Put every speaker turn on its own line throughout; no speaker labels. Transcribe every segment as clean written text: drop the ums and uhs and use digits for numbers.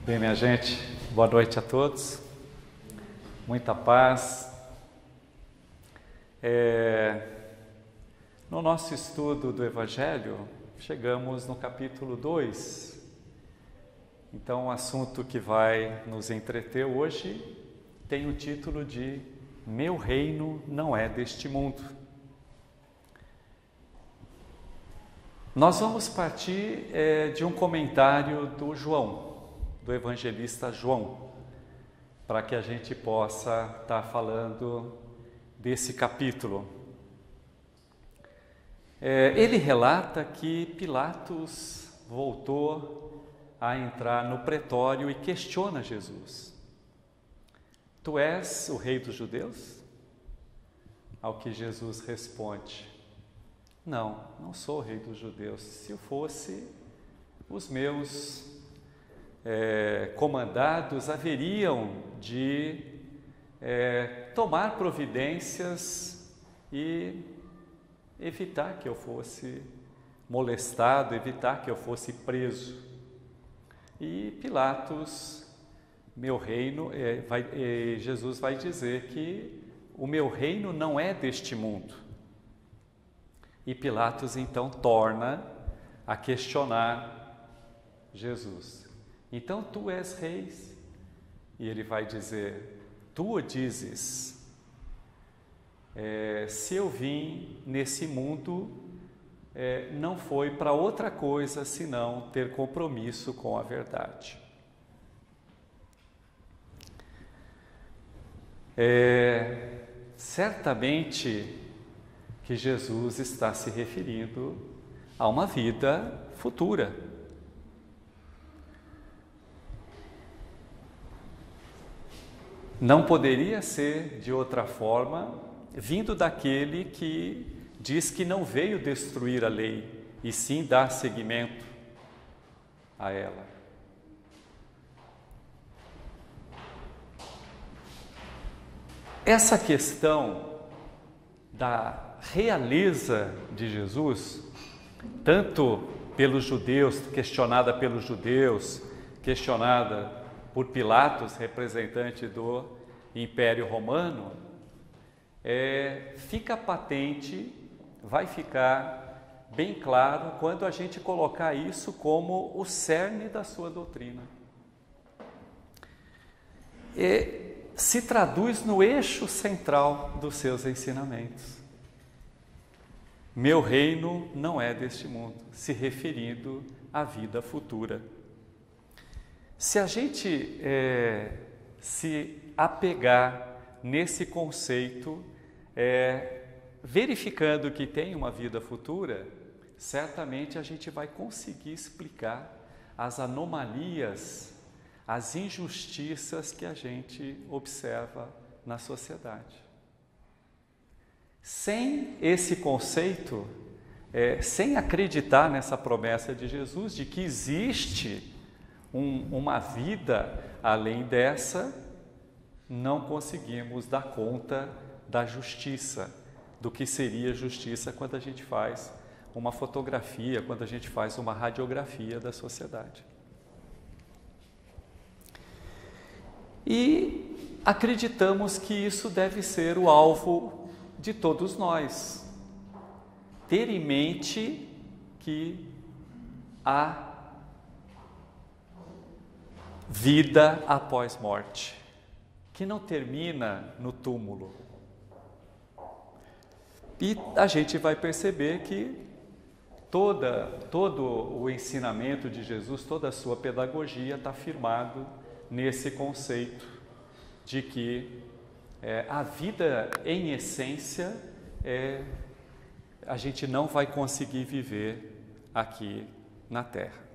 Bem, minha gente, boa noite a todos, muita paz. No nosso estudo do Evangelho, chegamos no capítulo 2. Então, o assunto que vai nos entreter hoje tem o título de Meu Reino Não É Deste Mundo. Nós vamos partir de um comentário do João, do evangelista João, para que a gente possa estar falando desse capítulo. Ele relata que Pilatos voltou a entrar no pretório e questiona Jesus. Tu és o rei dos judeus? Ao que Jesus responde: Não, não sou o rei dos judeus. Se eu fosse, os meus comandados haveriam de tomar providências e evitar que eu fosse molestado, evitar que eu fosse preso. E Pilatos, meu reino, Jesus vai dizer que o meu reino não é deste mundo. E Pilatos então torna a questionar Jesus. Então tu és rei? E ele vai dizer: tu o dizes. Se eu vim nesse mundo, não foi para outra coisa senão ter compromisso com a verdade. Certamente que Jesus está se referindo a uma vida futura. Não poderia ser de outra forma, vindo daquele que diz que não veio destruir a lei, e sim dar seguimento a ela. Essa questão da realeza de Jesus, tanto pelos judeus, questionada pelos judeus, questionada por Pilatos, representante do Império Romano, fica patente, vai ficar bem claro quando a gente colocar isso como o cerne da sua doutrina. Se traduz no eixo central dos seus ensinamentos. Meu reino não é deste mundo, se referindo à vida futura. Se a gente se apegar nesse conceito, verificando que tem uma vida futura, certamente a gente vai conseguir explicar as anomalias, as injustiças que a gente observa na sociedade. Sem esse conceito, sem acreditar nessa promessa de Jesus de que existe uma vida além dessa, não conseguimos dar conta da justiça, do que seria justiça quando a gente faz uma fotografia, quando a gente faz uma radiografia da sociedade. E acreditamos que isso deve ser o alvo de todos nós. Ter em mente que há vida após morte, que não termina no túmulo. E a gente vai perceber que todo o ensinamento de Jesus, toda a sua pedagogia está firmado nesse conceito de que a vida em essência a gente não vai conseguir viver aqui na Terra.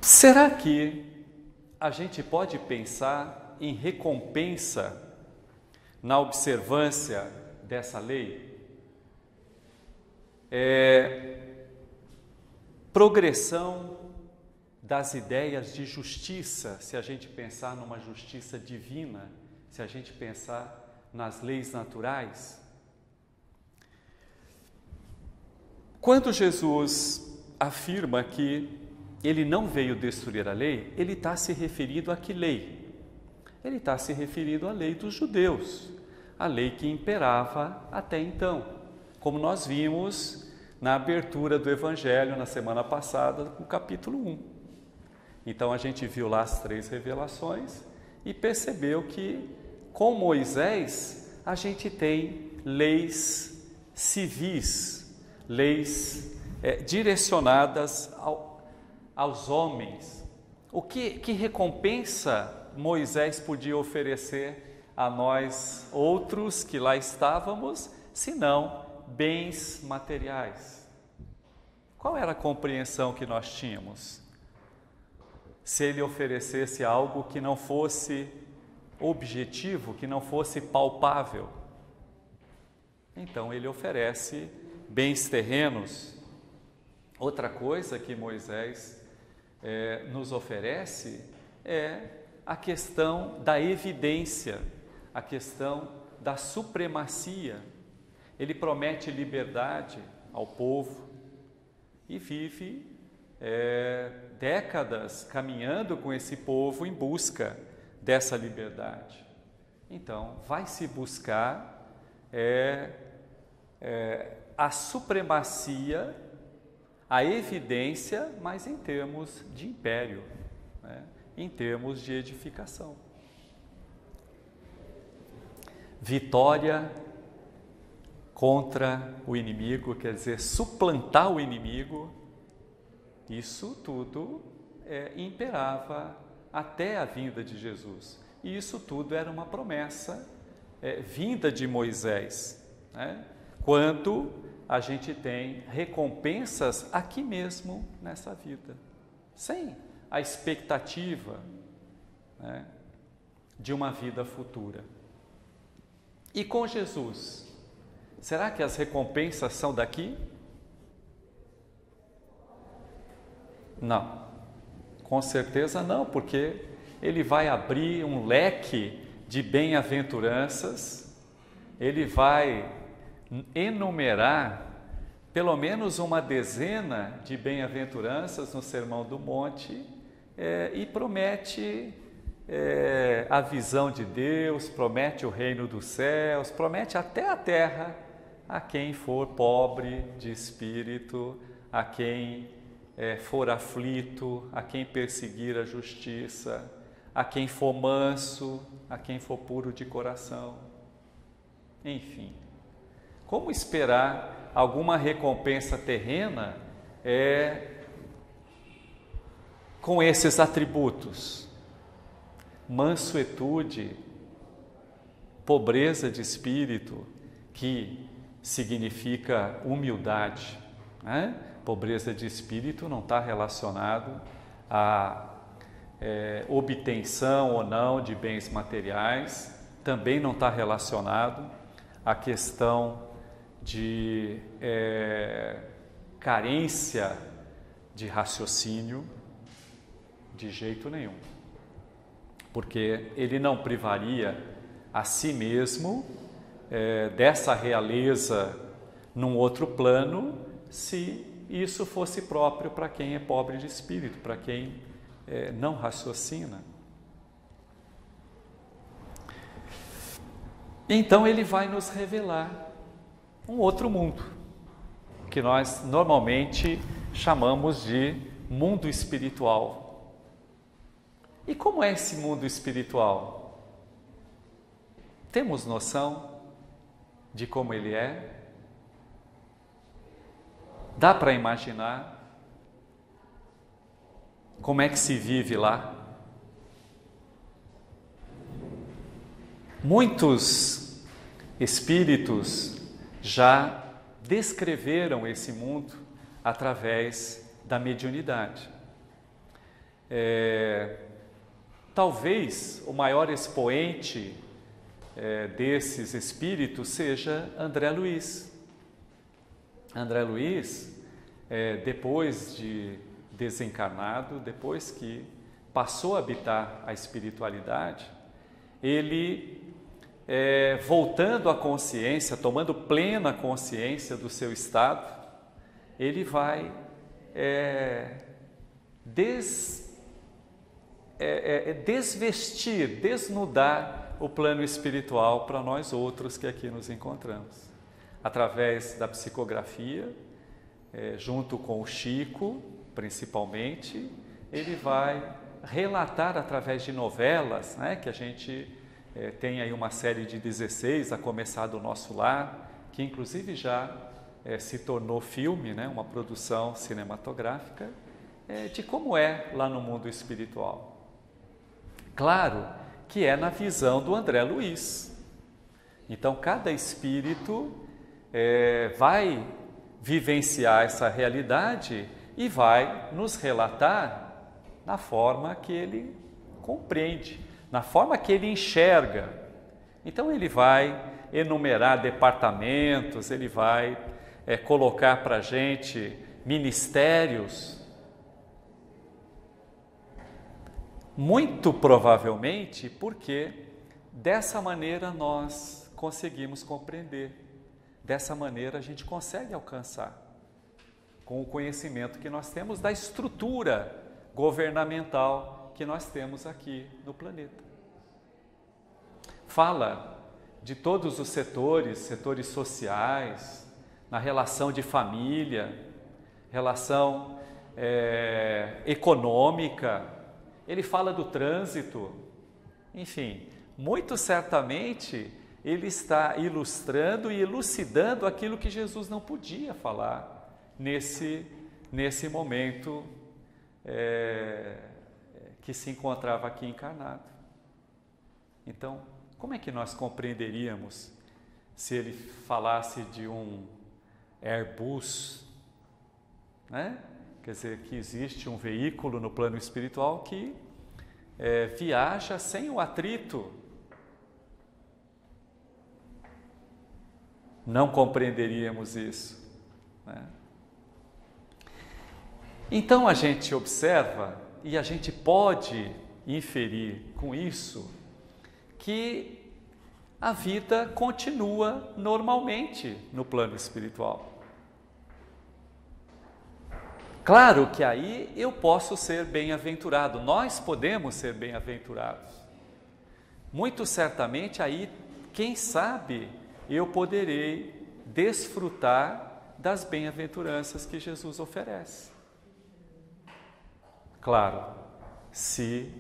Será que a gente pode pensar em recompensa na observância dessa lei? Progressão das ideias de justiça, se a gente pensar numa justiça divina, se a gente pensar nas leis naturais, Quando Jesus afirma que ele não veio destruir a lei, ele está se referindo a que lei? Ele está se referindo à lei dos judeus, a lei que imperava até então, como nós vimos na abertura do Evangelho na semana passada, no capítulo 1. Então a gente viu lá as 3 revelações e percebeu que com Moisés a gente tem leis civis, leis direcionadas aos homens. Que recompensa Moisés podia oferecer a nós outros que lá estávamos, senão bens materiais? Qual era a compreensão que nós tínhamos? Se ele oferecesse algo que não fosse objetivo, que não fosse palpável, então ele oferece bens terrenos. Outra coisa que Moisés nos oferece é a questão da evidência, a questão da supremacia. Ele promete liberdade ao povo e vive décadas caminhando com esse povo em busca dessa liberdade. Então, vai se buscar a supremacia, a evidência, mas em termos de império, né? Em termos de edificação. Vitória contra o inimigo, quer dizer, suplantar o inimigo, isso tudo imperava até a vinda de Jesus. E isso tudo era uma promessa vinda de Moisés, né? Quando a gente tem recompensas aqui mesmo nessa vida, sem a expectativa, né, de uma vida futura. E com Jesus, será que as recompensas são daqui? Não, com certeza não, porque ele vai abrir um leque de bem-aventuranças, ele vai enumerar pelo menos uma dezena de bem-aventuranças no Sermão do Monte, e promete a visão de Deus, promete o reino dos céus, promete até a terra a quem for pobre de espírito, a quem for aflito, a quem perseguir a justiça, a quem for manso, a quem for puro de coração. Enfim, como esperar alguma recompensa terrena com esses atributos? Mansuetude, pobreza de espírito, que significa humildade, né? Pobreza de espírito não está relacionado a obtenção ou não de bens materiais, também não está relacionado à questão de carência de raciocínio, de jeito nenhum, porque ele não privaria a si mesmo dessa realeza num outro plano, se isso fosse próprio para quem é pobre de espírito, para quem não raciocina. Então ele vai nos revelar um outro mundo, que nós normalmente chamamos de mundo espiritual. E como é esse mundo espiritual? Temos noção de como ele é? Dá para imaginar como é que se vive lá? Muitos espíritos já descreveram esse mundo através da mediunidade. Talvez o maior expoente desses espíritos seja André Luiz. André Luiz, depois de desencarnado, depois que passou a habitar a espiritualidade, ele, voltando à consciência, tomando plena consciência do seu estado, ele vai desvestir, desnudar o plano espiritual para nós outros que aqui nos encontramos. Através da psicografia, junto com o Chico, principalmente, ele vai relatar através de novelas, né, que a gente tem aí uma série de 16, a começar do Nosso Lar, que inclusive já se tornou filme, né, uma produção cinematográfica, de como é lá no mundo espiritual. Claro que é na visão do André Luiz. Então, cada espírito vai vivenciar essa realidade e vai nos relatar na forma que ele compreende, na forma que ele enxerga. Então, ele vai enumerar departamentos, ele vai colocar para a gente ministérios. Muito provavelmente porque dessa maneira nós conseguimos compreender, dessa maneira a gente consegue alcançar, com o conhecimento que nós temos da estrutura governamental que nós temos aqui no planeta. Fala de todos os setores sociais, na relação de família, relação econômica, ele fala do trânsito, enfim, muito certamente ele está ilustrando e elucidando aquilo que Jesus não podia falar nesse momento que se encontrava aqui encarnado. Então, como é que nós compreenderíamos se ele falasse de um Airbus, né? Quer dizer, que existe um veículo no plano espiritual que viaja sem o atrito. Não compreenderíamos isso, né? Então a gente observa e a gente pode inferir com isso que a vida continua normalmente no plano espiritual. Claro que aí eu posso ser bem-aventurado, nós podemos ser bem-aventurados. Muito certamente aí, quem sabe, eu poderei desfrutar das bem-aventuranças que Jesus oferece. Claro, se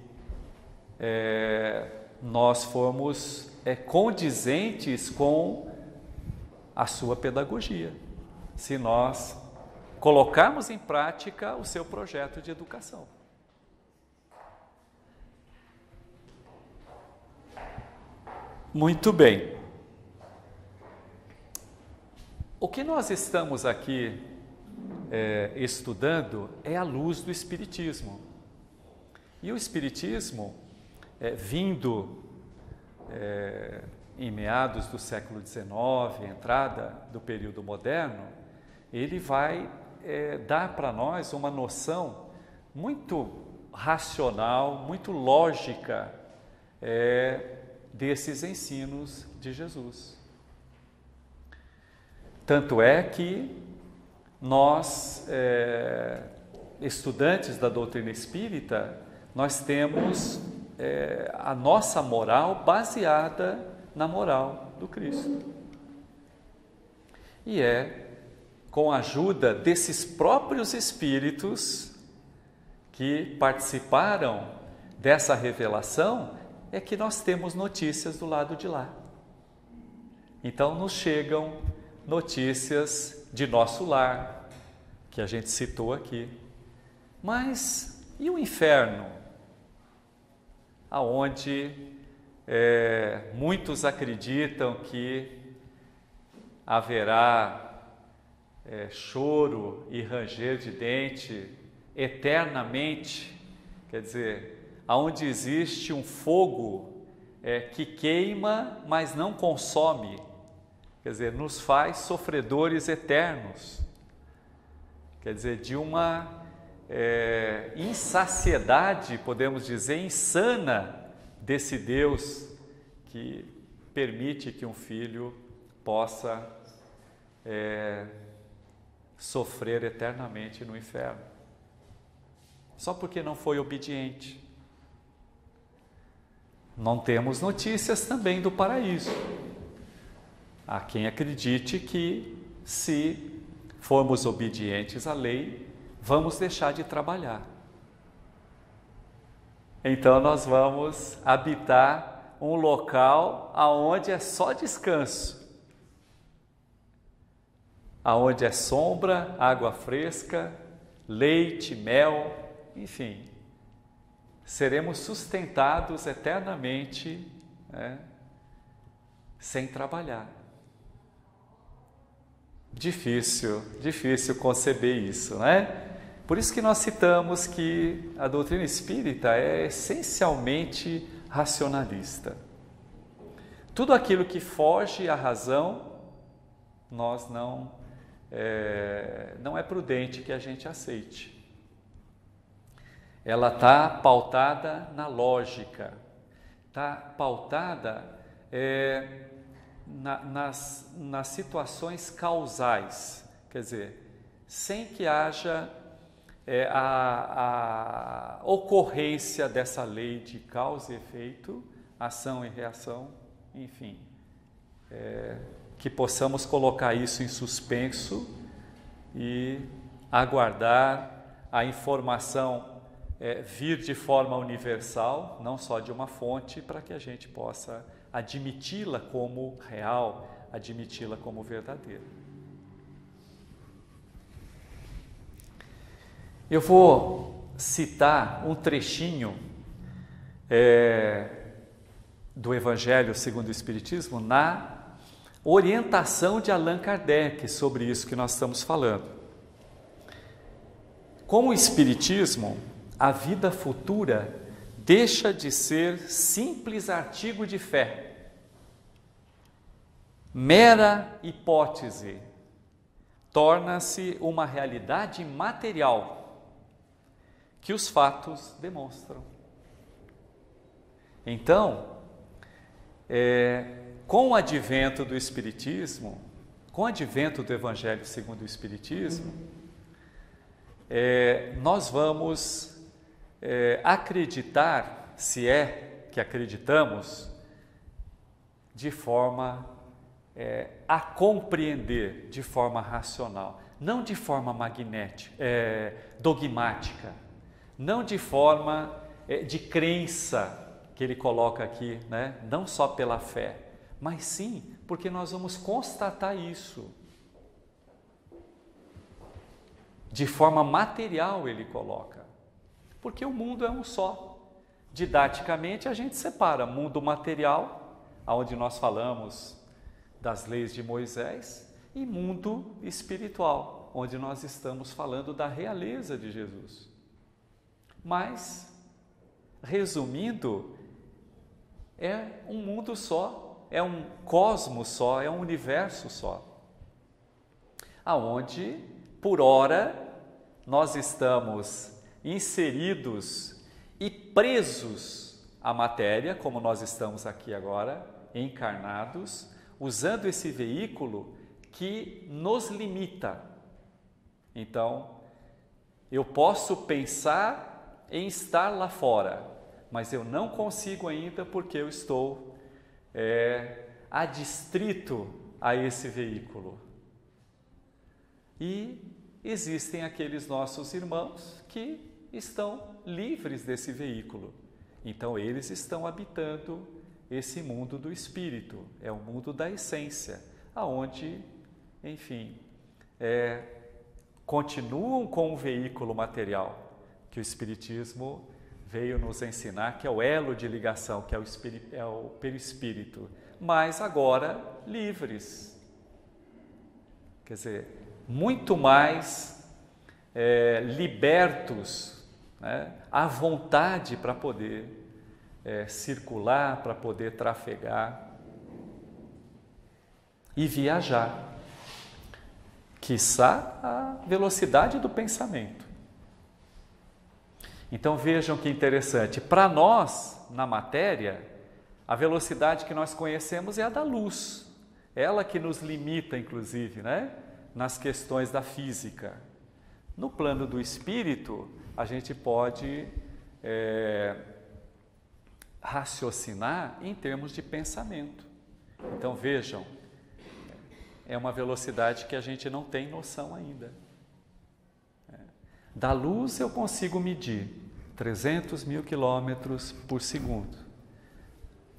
nós formos condizentes com a sua pedagogia, se nós colocarmos em prática o seu projeto de educação. Muito bem. O que nós estamos aqui estudando é a luz do Espiritismo. E o Espiritismo, vindo em meados do século XIX, entrada do período moderno, ele vai dar para nós uma noção muito racional, muito lógica desses ensinos de Jesus. Tanto é que nós, estudantes da doutrina espírita, nós temos a nossa moral baseada na moral do Cristo. E com a ajuda desses próprios espíritos que participaram dessa revelação, é que nós temos notícias do lado de lá. Então nos chegam notícias de nosso lar, que a gente citou aqui. Mas e o inferno? Aonde muitos acreditam que haverá choro e ranger de dente eternamente, quer dizer, aonde existe um fogo que queima, mas não consome, quer dizer, nos faz sofredores eternos, quer dizer, de uma insaciedade, podemos dizer, insana desse Deus que permite que um filho possa sofrer eternamente no inferno. Só porque não foi obediente. Não temos notícias também do paraíso. Há quem acredite que, se formos obedientes à lei, vamos deixar de trabalhar. Então nós vamos habitar um local aonde é só descanso, aonde é sombra, água fresca, leite, mel, enfim, seremos sustentados eternamente, né, sem trabalhar. Difícil conceber isso, né? Por isso que nós citamos que a doutrina espírita é essencialmente racionalista. Tudo aquilo que foge à razão, nós não é prudente que a gente aceite. Ela está pautada na lógica, está pautada nas situações causais, quer dizer, sem que haja a ocorrência dessa lei de causa e efeito, ação e reação, enfim, que possamos colocar isso em suspenso e aguardar a informação vir de forma universal, não só de uma fonte, para que a gente possa admiti-la como real, admiti-la como verdadeira. Eu vou citar um trechinho do Evangelho segundo o Espiritismo na orientação de Allan Kardec sobre isso que nós estamos falando. Com o Espiritismo, a vida futura deixa de ser simples artigo de fé, mera hipótese, torna-se uma realidade material que os fatos demonstram. Então, com o advento do Espiritismo, com o advento do Evangelho segundo o Espiritismo, nós vamos acreditar, se é que acreditamos, de forma a compreender de forma racional, não de forma dogmática, não de forma de crença, que ele coloca aqui, né? Não só pela fé, mas sim porque nós vamos constatar isso. De forma material ele coloca, porque o mundo é um só. Didaticamente a gente separa mundo material, onde nós falamos das leis de Moisés, e mundo espiritual, onde nós estamos falando da realeza de Jesus. Mas, resumindo, é um mundo só, é um cosmos só, é um universo só, aonde, por ora, nós estamos inseridos e presos à matéria, como nós estamos aqui agora, encarnados, usando esse veículo que nos limita. Então, eu posso pensar em estar lá fora, mas eu não consigo ainda porque eu estou adstrito a esse veículo. E existem aqueles nossos irmãos que estão livres desse veículo. Então eles estão habitando esse mundo do espírito, é o mundo da essência, aonde, enfim, continuam com o veículo material que o Espiritismo veio nos ensinar, que é o elo de ligação, que é o perispírito, mas agora livres. Quer dizer, muito mais libertos, né, à vontade para poder circular, para poder trafegar e viajar. Quiçá a velocidade do pensamento. Então vejam que interessante, para nós, na matéria, a velocidade que nós conhecemos é a da luz, ela que nos limita, inclusive, né? nas questões da física. No plano do espírito, a gente pode raciocinar em termos de pensamento. Então vejam, é uma velocidade que a gente não tem noção ainda. Da luz eu consigo medir 300 mil quilômetros por segundo.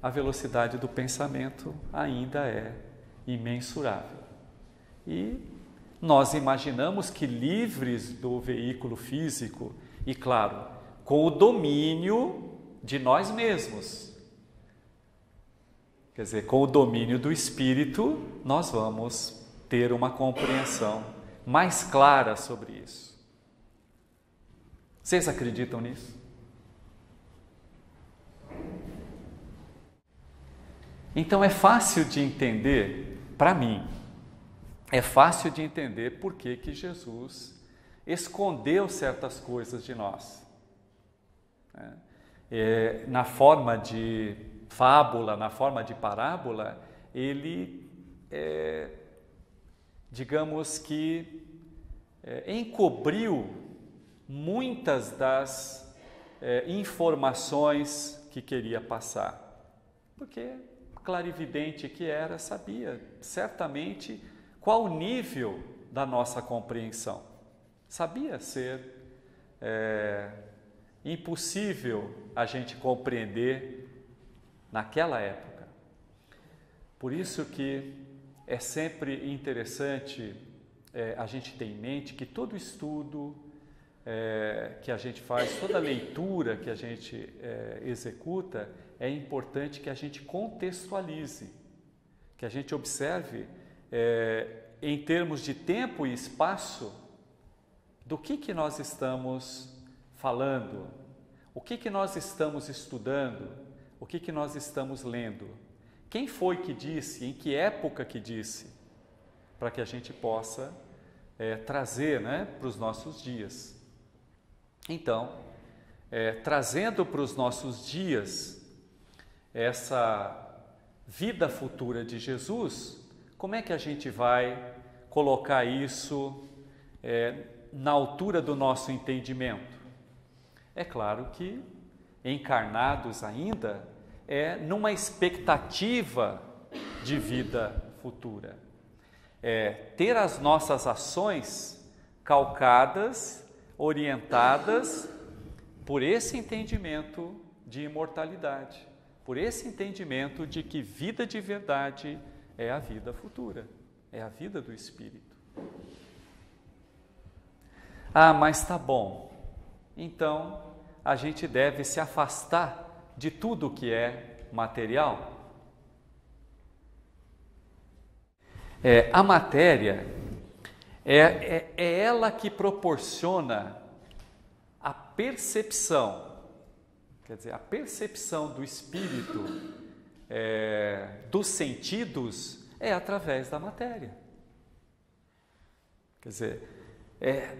A velocidade do pensamento ainda é imensurável. E nós imaginamos que livres do veículo físico e, claro, com o domínio de nós mesmos. Quer dizer, com o domínio do Espírito, nós vamos ter uma compreensão mais clara sobre isso. Vocês acreditam nisso? Então é fácil de entender, para mim, é fácil de entender por que Jesus escondeu certas coisas de nós. Na forma de fábula, na forma de parábola, ele, digamos que, encobriu muitas das informações que queria passar, porque clarividente que era, sabia certamente qual o nível da nossa compreensão. Sabia ser impossível a gente compreender naquela época. Por isso que é sempre interessante a gente ter em mente que todo estudo que a gente faz, toda leitura que a gente executa, é importante que a gente contextualize, que a gente observe em termos de tempo e espaço do que nós estamos falando, o que nós estamos estudando, o que nós estamos lendo, quem foi que disse, em que época que disse, para que a gente possa trazer, para os nossos dias. Então, trazendo para os nossos dias essa vida futura de Jesus, como é que a gente vai colocar isso na altura do nosso entendimento? É claro que, encarnados ainda, numa expectativa de vida futura. Ter as nossas ações calcadas, orientadas por esse entendimento de imortalidade, por esse entendimento de que vida de verdade é a vida futura, é a vida do Espírito. Ah, mas tá bom, então a gente deve se afastar de tudo que é material? A matéria é ela que proporciona a percepção, quer dizer, a percepção do espírito, dos sentidos, é através da matéria. Quer dizer,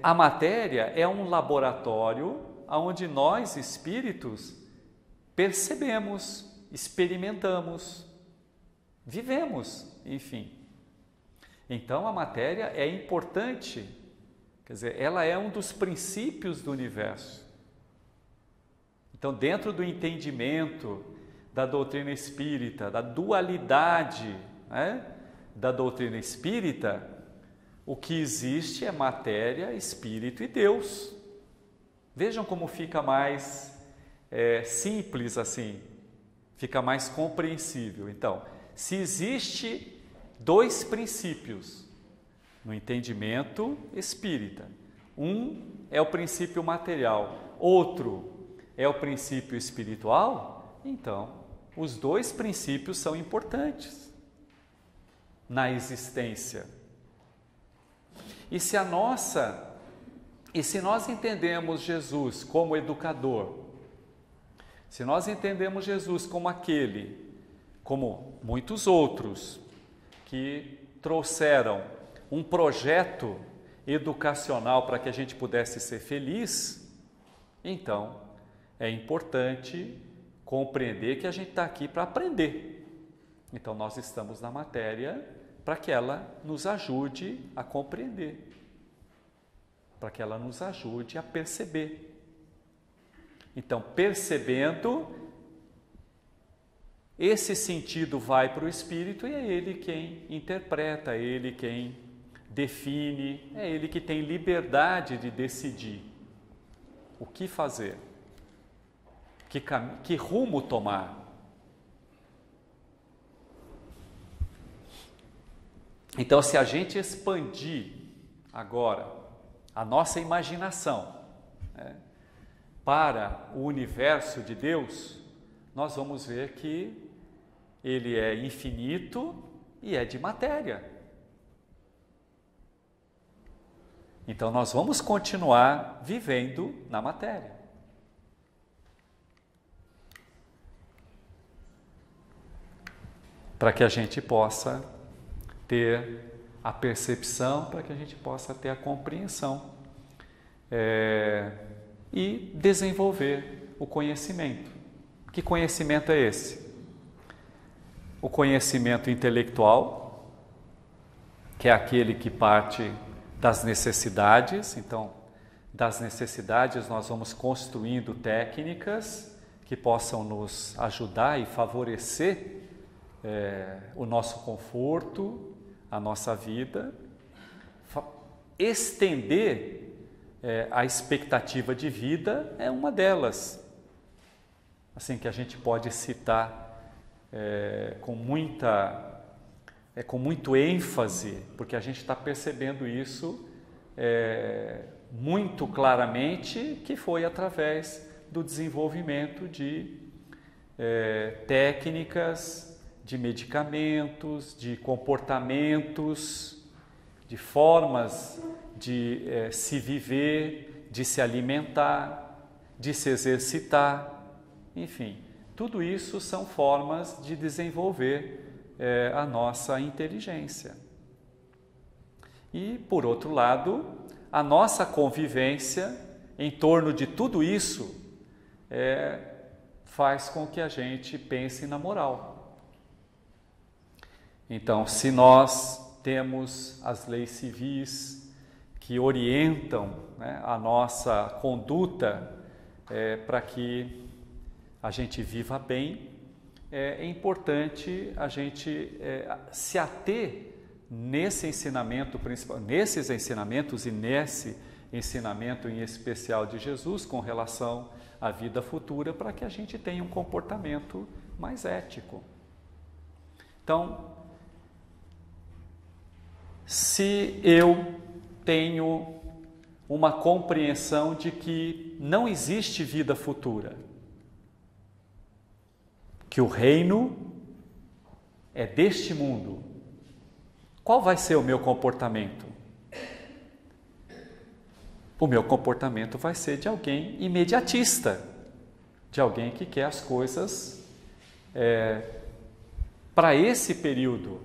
a matéria é um laboratório onde nós, espíritos, percebemos, experimentamos, vivemos, enfim. Então, a matéria é importante, quer dizer, ela é um dos princípios do universo. Então, dentro do entendimento da doutrina espírita, da dualidade, da doutrina espírita, o que existe é matéria, espírito e Deus. Vejam como fica mais simples assim, fica mais compreensível. Então, se existe dois princípios no entendimento espírita, um é o princípio material, outro é o princípio espiritual, então os dois princípios são importantes na existência. E se nós entendemos Jesus como educador, se nós entendemos Jesus como aquele, como muitos outros, que trouxeram um projeto educacional para que a gente pudesse ser feliz, então é importante compreender que a gente está aqui para aprender. Então nós estamos na matéria para que ela nos ajude a compreender, para que ela nos ajude a perceber. Então, percebendo, esse sentido vai para o Espírito e é ele quem interpreta, é ele quem define, é ele que tem liberdade de decidir o que fazer, que rumo tomar. Então, se a gente expandir agora a nossa imaginação, né, para o universo de Deus, nós vamos ver que ele é infinito e é de matéria. Então nós vamos continuar vivendo na matéria. Para que a gente possa ter a percepção, para que a gente possa ter a compreensão e desenvolver o conhecimento. Que conhecimento é esse? O conhecimento intelectual, que é aquele que parte das necessidades. Então, das necessidades nós vamos construindo técnicas que possam nos ajudar e favorecer o nosso conforto, a nossa vida, estender a expectativa de vida é uma delas, assim que a gente pode citar com muito ênfase, porque a gente está percebendo isso muito claramente, que foi através do desenvolvimento de técnicas, de medicamentos, de comportamentos, de formas de se viver, de se alimentar, de se exercitar, enfim, tudo isso são formas de desenvolver a nossa inteligência. E, por outro lado, a nossa convivência em torno de tudo isso faz com que a gente pense na moral. Então, se nós temos as leis civis que orientam, né, a nossa conduta para que a gente viva bem, é importante a gente se ater nesse ensinamento principal, nesses ensinamentos e nesse ensinamento em especial de Jesus com relação à vida futura, para que a gente tenha um comportamento mais ético. Então, se eu tenho uma compreensão de que não existe vida futura, que o reino é deste mundo, qual vai ser o meu comportamento? O meu comportamento vai ser de alguém imediatista, de alguém que quer as coisas para esse período.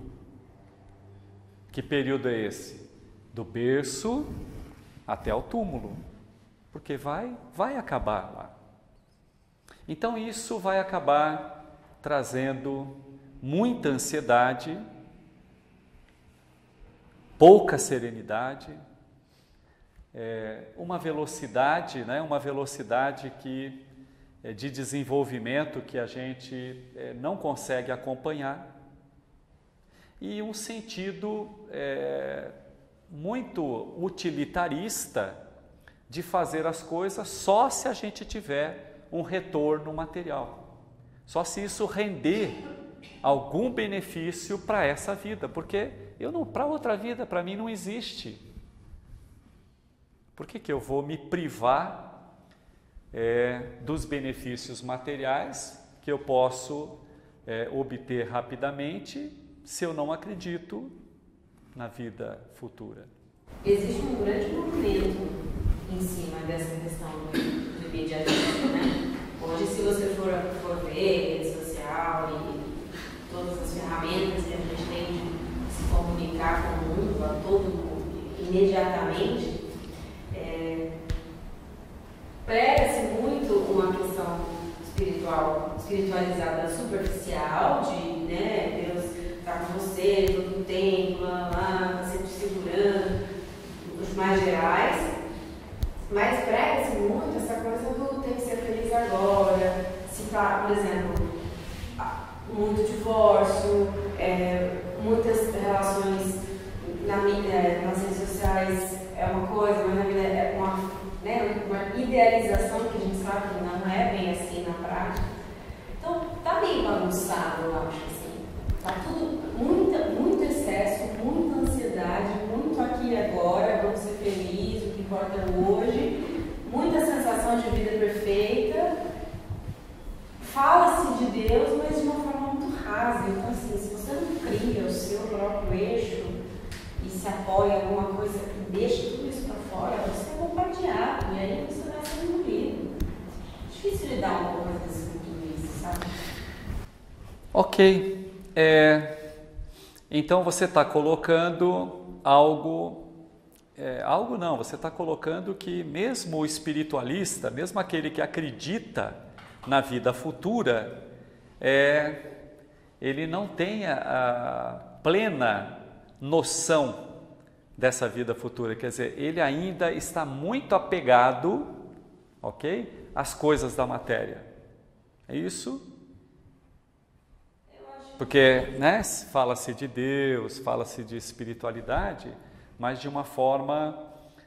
Que período é esse? Do berço até o túmulo, porque vai acabar lá. Então isso vai acabar trazendo muita ansiedade, pouca serenidade, uma velocidade, né? Uma velocidade de desenvolvimento que a gente não consegue acompanhar, e um sentido muito utilitarista de fazer as coisas só se a gente tiver um retorno material, só se isso render algum benefício para essa vida, porque para outra vida, para mim não existe. Por que eu vou me privar dos benefícios materiais que eu posso obter rapidamente, se eu não acredito na vida futura?
Existe um grande movimento em cima dessa questão do imediatismo, né? Hoje, se você for ver rede social e todas as ferramentas que a gente tem de se comunicar com o mundo, a todo mundo, imediatamente, prega-se muito uma questão espiritualizada superficial, de Deus está com você todo o tempo, mais gerais, mas prega-se muito essa coisa do tem que ser feliz agora, citar, por exemplo, muito divórcio, muitas relações nas redes sociais é uma coisa, mas na vida é uma idealização que a gente sabe que não é bem assim na prática. Então, tá meio bagunçado, eu acho assim. Tá tudo, muito excesso, muita ansiedade, muito aqui e agora, vamos ser felizes, o que importa é hoje, muita sensação de vida perfeita. Fala-se de Deus, mas de uma forma muito rasa. Então, assim, se você não cria o seu próprio eixo e se apoia em alguma coisa e deixa tudo isso para fora, você é bombardeado e aí você vai ser engolido. Difícil lidar um pouco com tudo isso, sabe?
Ok. Então você está colocando algo não, você está colocando que mesmo o espiritualista, mesmo aquele que acredita na vida futura, ele não tem a plena noção dessa vida futura, quer dizer, ele ainda está muito apegado, ok, às coisas da matéria. É isso? Porque, né, fala-se de Deus, fala-se de espiritualidade, mas de uma forma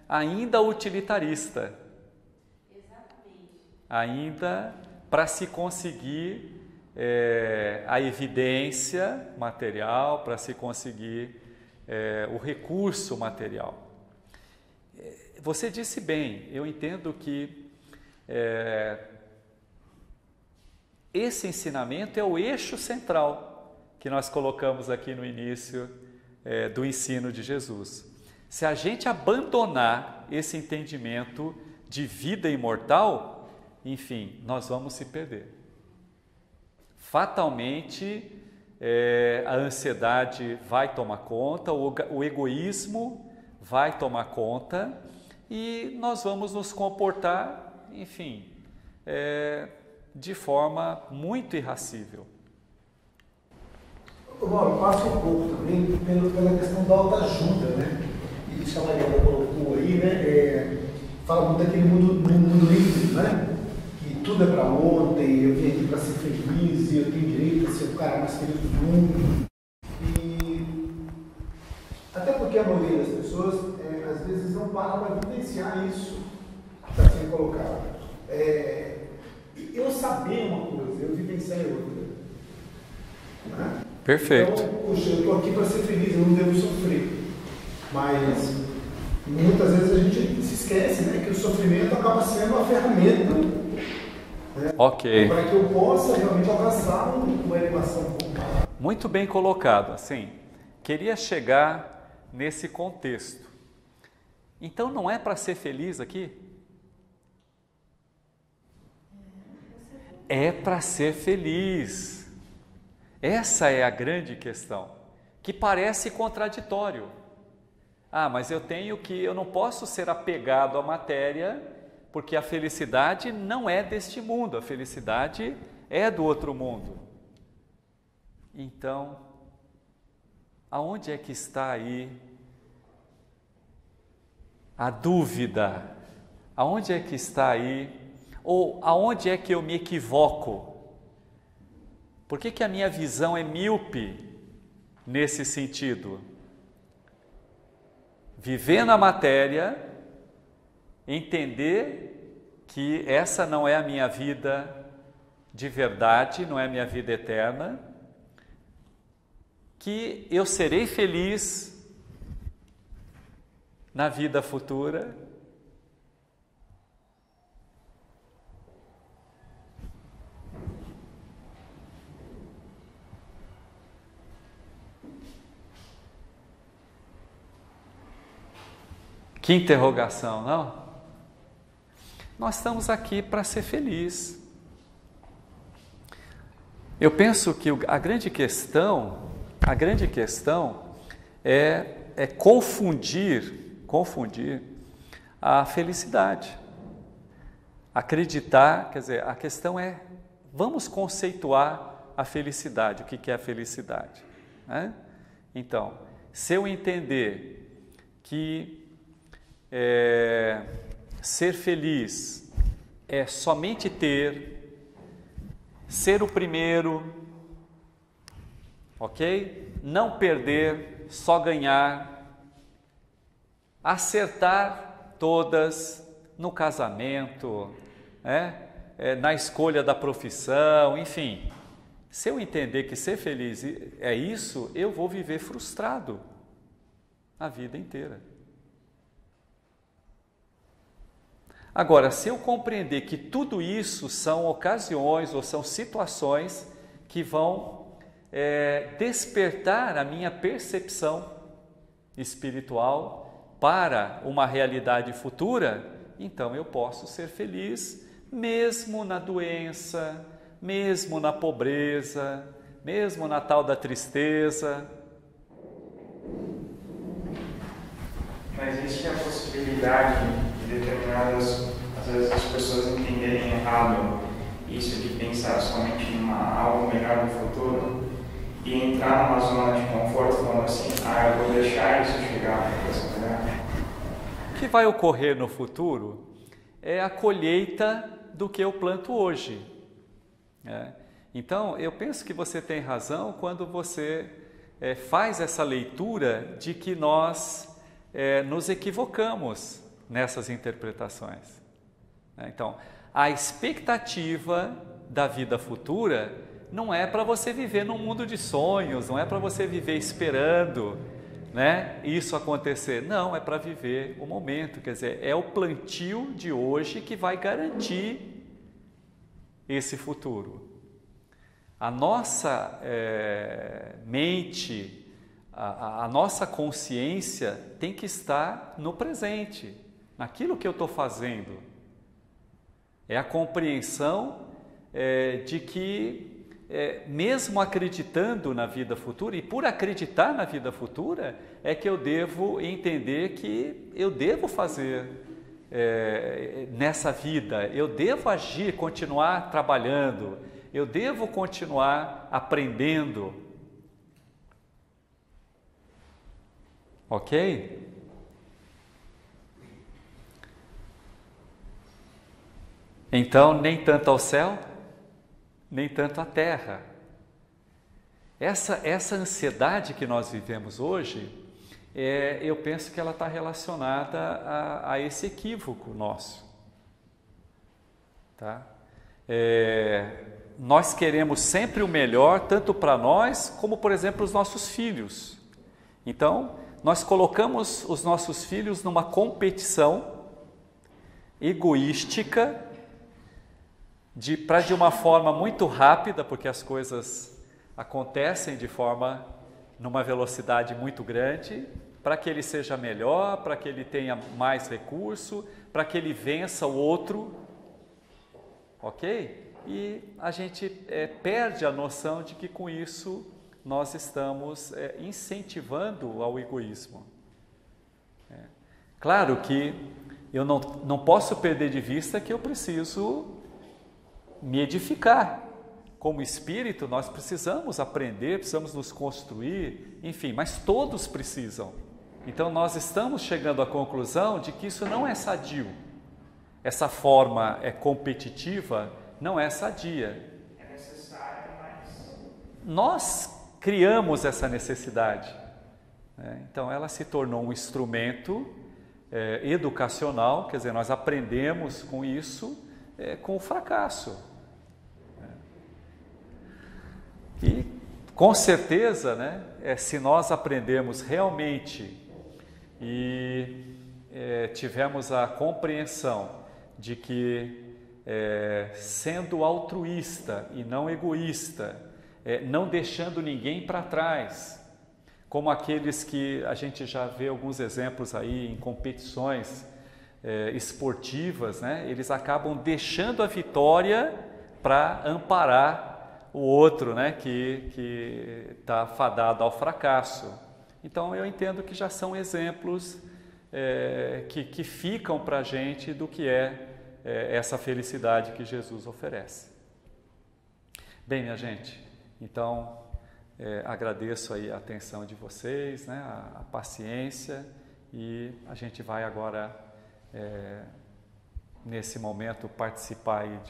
ainda utilitarista.
Exatamente.
Ainda para se conseguir a evidência material, para se conseguir o recurso material. Você disse bem, eu entendo que esse ensinamento é o eixo central que nós colocamos aqui no início do ensino de Jesus. Se a gente abandonar esse entendimento de vida imortal, enfim, nós vamos se perder. Fatalmente, a ansiedade vai tomar conta, o egoísmo vai tomar conta e nós vamos nos comportar, enfim, de forma muito irracível.
Mauro, passa um pouco também pela questão da autoajuda, né? Isso a Mariana colocou aí, né? Fala muito daquele mundo líquido, né? Que tudo é para ontem, eu vim aqui para ser feliz, e eu tenho direito a ser o cara mais feliz do mundo. E até porque a maioria das pessoas, às vezes, não para para vivenciar isso que está sendo colocado. Eu saber uma coisa, eu vivenciar outra. Né?
Perfeito.
Então, poxa, eu estou aqui para ser feliz, eu não devo sofrer. Mas muitas vezes a gente se esquece, né, que o sofrimento acaba sendo uma ferramenta, né,
ok,
para que eu possa realmente alcançar uma elevação.
Muito bem colocado. Assim, queria chegar nesse contexto. Então não é para ser feliz aqui? É para ser feliz. Essa é a grande questão, que parece contraditório. Mas eu não posso ser apegado à matéria, porque a felicidade não é deste mundo, a felicidade é do outro mundo. Então, aonde é que está aí a dúvida? Aonde é que está aí, ou aonde é que eu me equivoco? Por que a minha visão é míope nesse sentido? Viver na matéria, entender que essa não é a minha vida de verdade, não é a minha vida eterna, que eu serei feliz na vida futura. Que interrogação, não? Nós estamos aqui para ser felizes. Eu penso que a grande questão é confundir a felicidade. Acreditar, quer dizer, a questão é, vamos conceituar a felicidade, o que é a felicidade, né? Então, se eu entender que ser feliz é somente ter, ser o primeiro, ok? Não perder, só ganhar, acertar todas no casamento, na escolha da profissão, enfim. Se eu entender que ser feliz é isso, eu vou viver frustrado a vida inteira. Agora, se eu compreender que tudo isso são ocasiões ou são situações que vão despertar a minha percepção espiritual para uma realidade futura, então eu posso ser feliz mesmo na doença, mesmo na pobreza, mesmo na tal da tristeza.
Mas existe a possibilidade de determinadas, às vezes as pessoas entenderem errado isso de pensar somente em algo melhor no futuro e entrar numa zona de conforto falando assim, eu vou deixar isso chegar para essa melhor.
O que vai ocorrer no futuro é a colheita do que eu planto hoje. Então, eu penso que você tem razão quando você faz essa leitura de que nós nos equivocamos nessas interpretações. Então, a expectativa da vida futura não é para você viver num mundo de sonhos, não é para você viver esperando, isso acontecer. Não, é para viver o momento, quer dizer, é o plantio de hoje que vai garantir esse futuro. A nossa mente, a nossa consciência tem que estar no presente, naquilo que eu estou fazendo. É a compreensão de que, mesmo acreditando na vida futura, e por acreditar na vida futura, é que eu devo entender que eu devo fazer nessa vida, eu devo agir, continuar trabalhando, eu devo continuar aprendendo. Ok? Então, nem tanto ao céu, nem tanto à terra. Essa ansiedade que nós vivemos hoje, eu penso que ela está relacionada a esse equívoco nosso. Tá? Nós queremos sempre o melhor, tanto para nós, como, por exemplo, os nossos filhos. Então, nós colocamos os nossos filhos numa competição egoística, para de uma forma muito rápida, porque as coisas acontecem numa velocidade muito grande, para que ele seja melhor, para que ele tenha mais recurso, para que ele vença o outro, ok? E a gente perde a noção de que com isso nós estamos incentivando ao egoísmo. Claro que eu não posso perder de vista que eu preciso me edificar. Como espírito, nós precisamos aprender, precisamos nos construir, enfim, mas todos precisam. Então, nós estamos chegando à conclusão de que isso não é sadio. Essa forma competitiva não é sadia.
É necessário, mas...
Nós criamos essa necessidade. Então, ela se tornou um instrumento educacional, quer dizer, nós aprendemos com isso, com o fracasso. E, com certeza, se nós aprendemos realmente e tivemos a compreensão de que, sendo altruísta e não egoísta, não deixando ninguém para trás, como aqueles que a gente já vê alguns exemplos aí em competições esportivas, eles acabam deixando a vitória para amparar o outro, que está fadado ao fracasso. Então, eu entendo que já são exemplos que ficam para a gente do que essa felicidade que Jesus oferece. Bem, minha gente, então agradeço aí a atenção de vocês, a paciência, e a gente vai agora, nesse momento, participar aí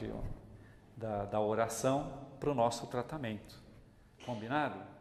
da oração para o nosso tratamento. Combinado?